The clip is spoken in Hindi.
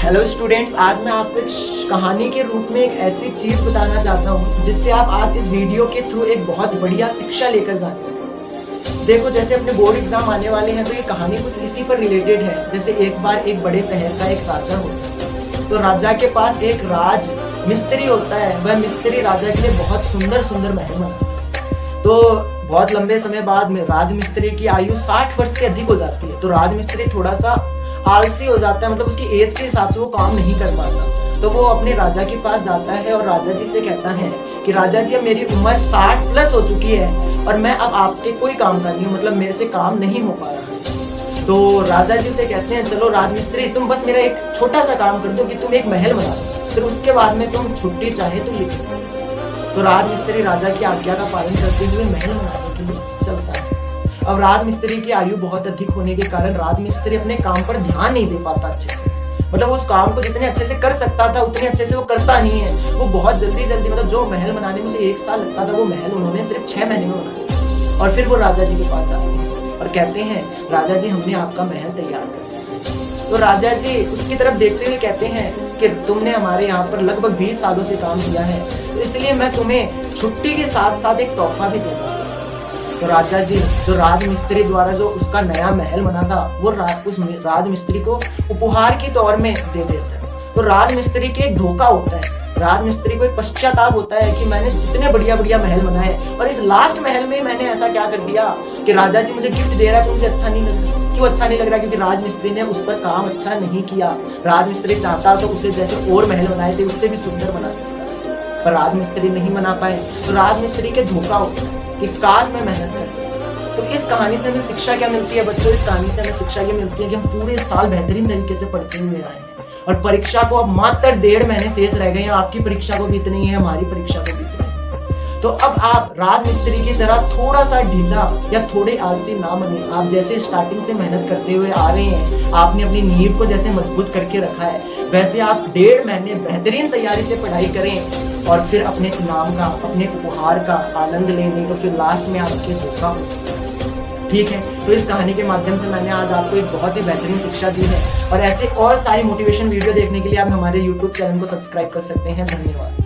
हेलो स्टूडेंट्स, आज मैं आपको एक कहानी के रूप में एक ऐसी चीज बताना चाहता हूँ जिससे आप आज इस वीडियो के थ्रू एक बहुत बढ़िया शिक्षा लेकर जाएंगे। देखो, जैसे अपने बोर्ड एग्जाम आने वाले हैं तो ये कहानी कुछ इसी पर रिलेटेड है। जैसे एक बार एक बड़े शहर का एक राजा होता है, तो राजा के पास एक राज मिस्त्री होता है। वह मिस्त्री राजा के लिए बहुत सुंदर सुंदर महल बनाता है। तो बहुत लंबे समय बाद में राजमिस्त्री की आयु 60 वर्ष से अधिक हो जाती है। तो राजमिस्त्री थोड़ा सा आलसी हो जाता है, मतलब उसकी एज के हिसाब से वो काम नहीं कर पाता। तो वो अपने राजा के पास जाता है और राजा जी से कहता है कि राजा जी, अब मेरी उम्र 60 प्लस हो चुकी है और मैं अब आपके कोई काम का नहीं हूँ, मतलब मेरे से काम नहीं हो पा रहा। तो राजा जी से कहते हैं, चलो राजमिस्त्री, तुम बस मेरा एक छोटा सा काम कर दो कि तुम एक महल बना दो, फिर उसके बाद में तुम छुट्टी चाहे तो लिख सकते। तो राजमिस्त्री राजा की आज्ञा का पालन करते हुए महल बनाने के लिए चलता है। अब राजमिस्त्री की आयु बहुत अधिक होने के कारण राजमिस्त्री अपने काम पर ध्यान नहीं दे पाता अच्छे से। मतलब उस काम को जितने अच्छे से कर सकता था उतने अच्छे से वो करता नहीं है। वो बहुत जल्दी मतलब जो महल बनाने में उसे 1 साल लगता था, वो महल उन्होंने सिर्फ 6 महीने में बनाया। और फिर वो राजा जी के पास जाते हैं और कहते हैं, राजा जी, हमने आपका महल तैयार कर दिया। तो राजा जी उसकी तरफ देखते हुए कहते हैं कि तुमने हमारे यहाँ पर लगभग 20 सालों से काम किया है, तो इसलिए मैं तुम्हें छुट्टी के साथ साथ एक तोहफा भी देना चाहता हूँ। तो राजा जी जो राजमिस्त्री द्वारा जो उसका नया महल बना था वो उस राजमिस्त्री को उपहार के तौर में दे देता है। तो राजमिस्त्री के एक धोखा होता है, राजमिस्त्री को एक पश्चाताप होता है कि मैंने इतने बढ़िया बढ़िया महल बनाए और इस लास्ट महल में मैंने ऐसा क्या कर दिया कि राजा जी मुझे गिफ्ट दे रहा है तो मुझे अच्छा नहीं लग रहा। क्यों अच्छा नहीं लग रहा? क्योंकि राजमिस्त्री ने उस पर काम अच्छा नहीं किया। राजमिस्त्री चाहता तो उसे जैसे और महल बनाए थे उससे भी सुंदर बना सकता, पर राजमिस्त्री नहीं बना पाए। तो राजमिस्त्री के धोखा होता है कि काश में मेहनत करें। तो इस कहानी से हमें शिक्षा क्या मिलती है बच्चों? इस कहानी से हमें शिक्षा ये मिलती है कि हम पूरे साल बेहतरीन तरीके से पढ़ते हुए आए हैं और परीक्षा को अब मात्र 1.5 महीने शेष रह गए हैं। आपकी परीक्षा को भी इतनी ही है, हमारी परीक्षा को भी इतनी है। तो अब आप राजमिस्त्री की तरह थोड़ा सा ढीला या थोड़े आलसी ना बने। आप जैसे स्टार्टिंग से मेहनत करते हुए आ रहे हैं, आपने अपनी नींव को जैसे मजबूत करके रखा है, वैसे आप 1.5 महीने बेहतरीन तैयारी से पढ़ाई करें और फिर अपने इनाम का, अपने उपहार का आनंद लेने, तो फिर लास्ट में आपके धोखा हो सकता है। ठीक है, तो इस कहानी के माध्यम से मैंने आज आपको एक बहुत ही बेहतरीन शिक्षा दी है और ऐसे और सारी मोटिवेशन वीडियो देखने के लिए आप हमारे YouTube चैनल को सब्सक्राइब कर सकते हैं। धन्यवाद।